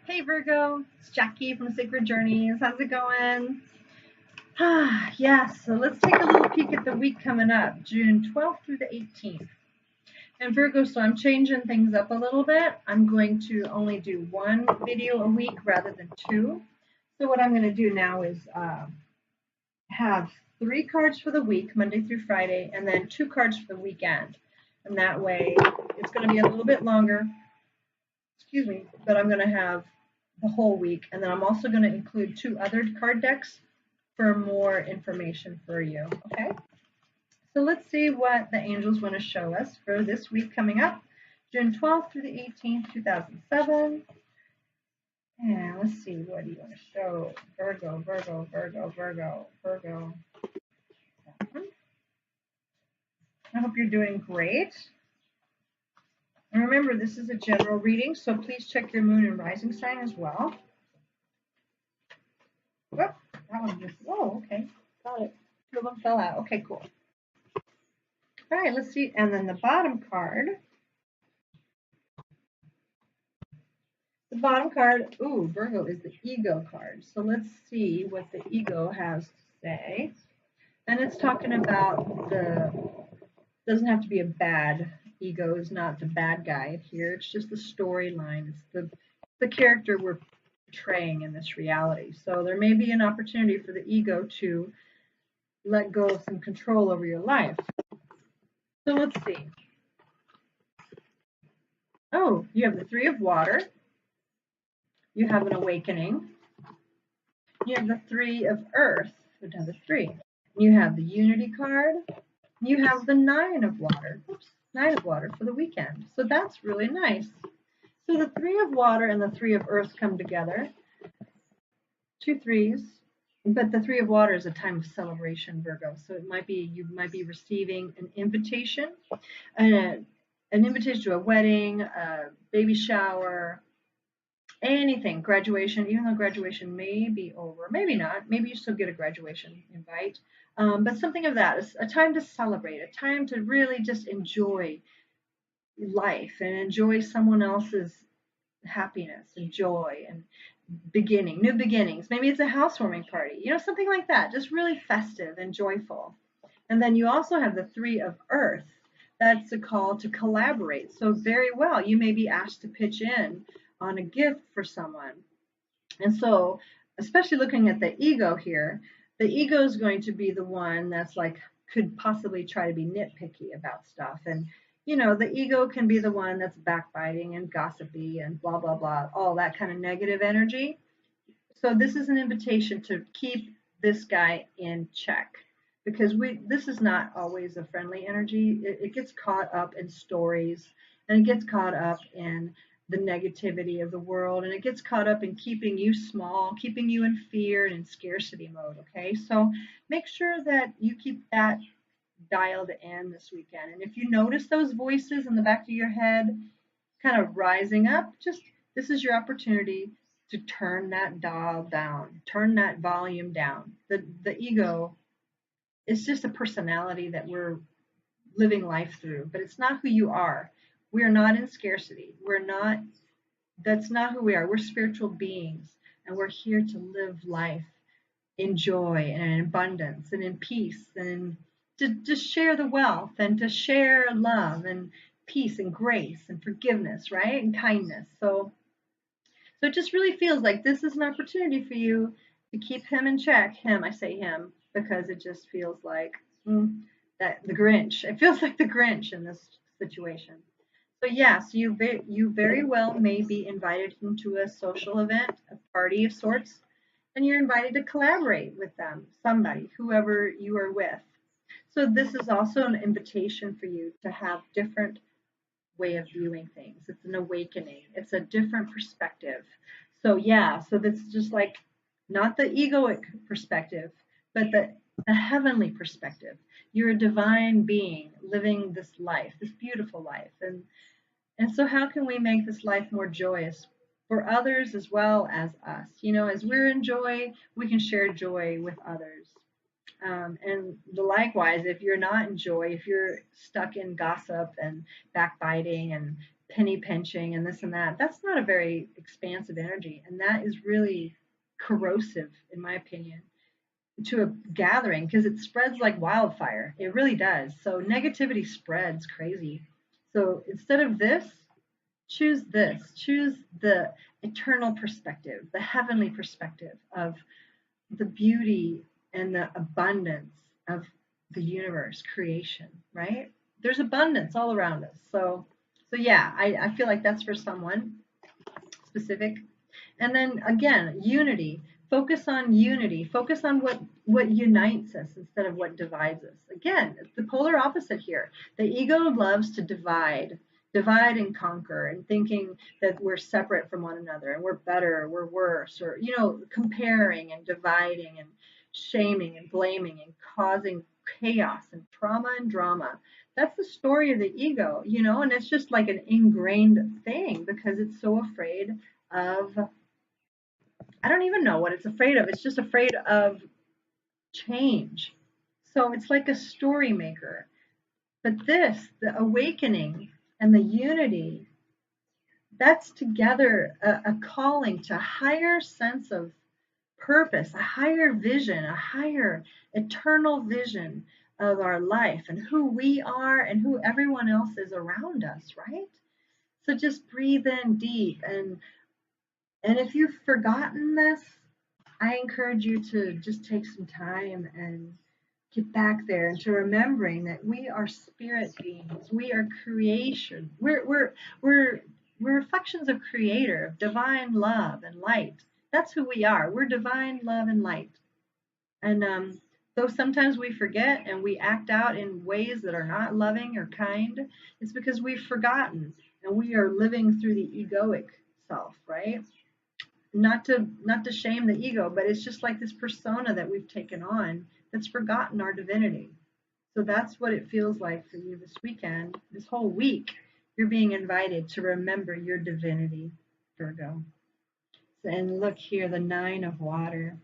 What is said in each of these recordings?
Hey Virgo, it's Jackie from Sacred Journeys. How's it going? Yes, so let's take a little peek at the week coming up, June 12th through the 18th. And Virgo, so I'm changing things up a little bit. I'm going to only do one video a week rather than two. So what I'm going to do now is have 3 cards for the week, Monday through Friday, and then 2 cards for the weekend. And that way it's going to be a little bit longer, but I'm going to have the whole week. And then I'm also going to include 2 other card decks for more information for you. Okay, so let's see what the angels want to show us for this week coming up, June 12th through the 18th, 2007. And let's see, what do you want to show? Virgo, Virgo, Virgo, Virgo, Virgo. I hope you're doing great. And remember, this is a general reading, so please check your moon and rising sign as well. Whoop, that one just, oh, okay, got it. 2 of them fell out. Okay, cool. All right, let's see. And then the bottom card. The bottom card, ooh, Virgo, is the ego card. So let's see what the ego has to say. And it's talking about doesn't have to be a bad, ego is not the bad guy here. It's just the storyline. It's the character we're portraying in this reality. So there may be an opportunity for the ego to let go of some control over your life. So let's see. Oh, you have the 3 of water. You have an awakening. You have the 3 of earth, another 3. You have the unity card. You have the 9 of water. Oops, 9 of water for the weekend. So that's really nice. So the 3 of water and the 3 of earth come together. 2 3s. But the 3 of water is a time of celebration, Virgo. So it might be, you might be receiving an invitation, an invitation to a wedding, a baby shower, anything, graduation, even though graduation may be over, maybe not, maybe you still get a graduation invite, but something of that is a time to celebrate, a time to really just enjoy life and enjoy someone else's happiness and joy and new beginnings. Maybe it's a housewarming party, something like that, just really festive and joyful. And then you also have the 3 of earth. That's a call to collaborate. So very well, you may be asked to pitch in on a gift for someone. And so, especially looking at the ego here, the ego is going to be the one that's like, could possibly try to be nitpicky about stuff. And, the ego can be the one that's backbiting and gossipy and blah, blah, blah, all that kind of negative energy. So this is an invitation to keep this guy in check, because this is not always a friendly energy. It gets caught up in stories, and it gets caught up in the negativity of the world, and it gets caught up in keeping you small, keeping you in fear and in scarcity mode. Okay, so make sure that you keep that dialed in this weekend. And if you notice those voices in the back of your head kind of rising up, this is your opportunity to turn that dial down, turn that volume down. The ego is just a personality that we're living life through, but it's not who you are. We are not in scarcity. That's not who we are. We're spiritual beings, and we're here to live life in joy and in abundance and in peace, and to just share the wealth and to share love and peace and grace and forgiveness, right? And kindness. So it just really feels like this is an opportunity for you to keep him in check. Him, I say him, because it just feels like that the Grinch. It feels like the Grinch in this situation. So yes, you very well may be invited into a social event, a party of sorts, and you're invited to collaborate with them, somebody, whoever you are with. So this is also an invitation for you to have different way of viewing things. It's an awakening. It's a different perspective. So yeah, so that's just like not the egoic perspective, but the heavenly perspective. You're a divine being living this life, this beautiful life. And so how can we make this life more joyous for others as well as us? As we're in joy, we can share joy with others. And likewise, if you're not in joy, if you're stuck in gossip and backbiting and penny pinching and this and that. That's not a very expansive energy. And that is really corrosive, in my opinion, to a gathering because it spreads like wildfire. It really does. So negativity spreads crazy. So instead of this, choose this. Choose the eternal perspective, the heavenly perspective of the beauty and the abundance of the universe, creation, right? There's abundance all around us. So yeah, I feel like that's for someone specific. And then again, unity. Focus on unity. Focus on what unites us instead of what divides us. Again, it's the polar opposite here. The ego loves to divide and conquer, and thinking that we're separate from one another and we're better, or we're worse, or comparing and dividing and shaming and blaming and causing chaos and trauma and drama. That's the story of the ego, and it's just like an ingrained thing because it's so afraid of, I don't even know what it's afraid of. It's just afraid of change. So it's like a story maker. But this, the awakening and the unity, that's together a calling to a higher sense of purpose, a higher vision, a higher eternal vision of our life and who we are and who everyone else is around us, right? So just breathe in deep, and if you've forgotten this, I encourage you to just take some time and get back there into remembering that we are spirit beings. We are creation. We're reflections of Creator, of divine love and light. That's who we are. We're divine love and light. And though sometimes we forget and we act out in ways that are not loving or kind, it's because we've forgotten and we are living through the egoic self, right? Not to shame the ego, but it's just like this persona that we've taken on that's forgotten our divinity. So that's what it feels like for you this weekend. This whole week, you're being invited to remember your divinity, Virgo. And look here, the 9 of water.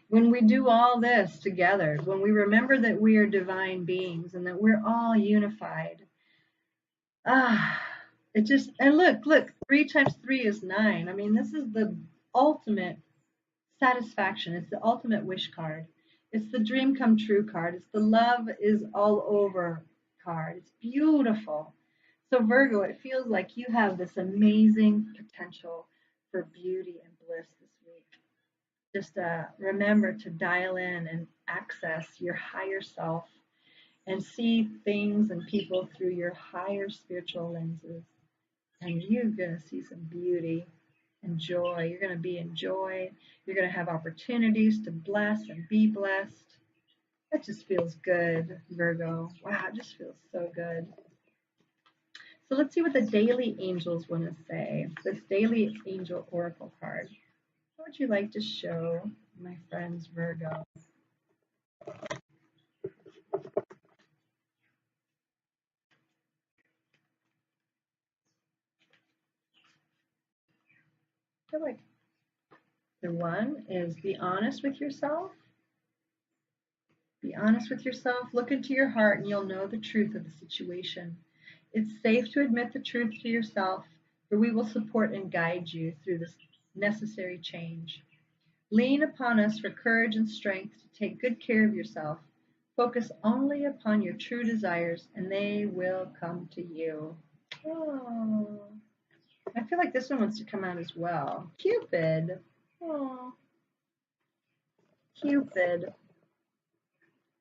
When we do all this together, when we remember that we are divine beings and that we're all unified, it just, and look, 3 times 3 is 9. I mean, this is the ultimate satisfaction. It's the ultimate wish card. It's the dream come true card. It's the love is all over card. It's beautiful. So Virgo, it feels like you have this amazing potential for beauty and bliss this week. Just remember to dial in and access your higher self and see things and people through your higher spiritual lenses. And you're going to see some beauty and joy. You're going to be in joy. You're going to have opportunities to bless and be blessed. That just feels good, Virgo. Wow, it just feels so good. So let's see what the daily angels want to say. This daily angel oracle card. What would you like to show my friends, Virgo? I feel like the one is be honest with yourself. Be honest with yourself. Look into your heart and you'll know the truth of the situation. It's safe to admit the truth to yourself, for we will support and guide you through this necessary change. Lean upon us for courage and strength to take good care of yourself. Focus only upon your true desires and they will come to you. Oh, I feel like this one wants to come out as well. Cupid. Oh, Cupid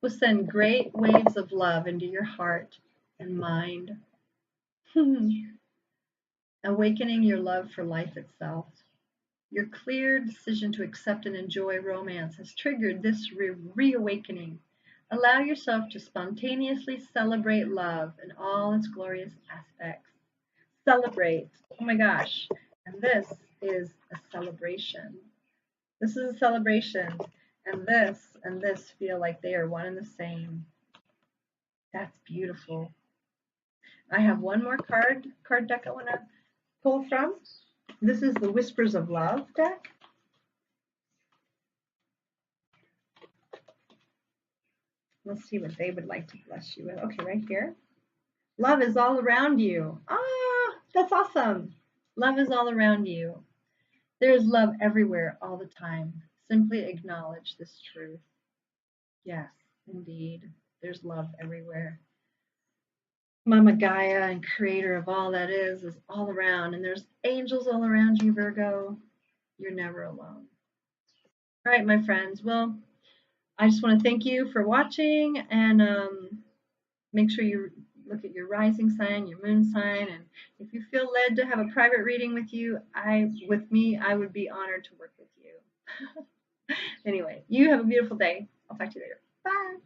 will send great waves of love into your heart and mind, awakening your love for life itself. Your clear decision to accept and enjoy romance has triggered this reawakening. Allow yourself to spontaneously celebrate love in all its glorious aspects. Celebrate. Oh my gosh. And this is a celebration. This is a celebration. And this feel like they are one and the same. That's beautiful. I have one more card deck I want to pull from. This is the Whispers of Love deck. Let's see what they would like to bless you with. Okay, right here. Love is all around you. That's awesome. Love is all around you. There is love everywhere all the time. Simply acknowledge this truth. Yes, indeed. There's love everywhere. Mama Gaia and creator of all that is all around. And there's angels all around you, Virgo. You're never alone. All right, my friends. Well, I just want to thank you for watching, and make sure you look at your rising sign, your moon sign, and if you feel led to have a private reading with me, I would be honored to work with you. Anyway, you have a beautiful day. I'll talk to you later. Bye.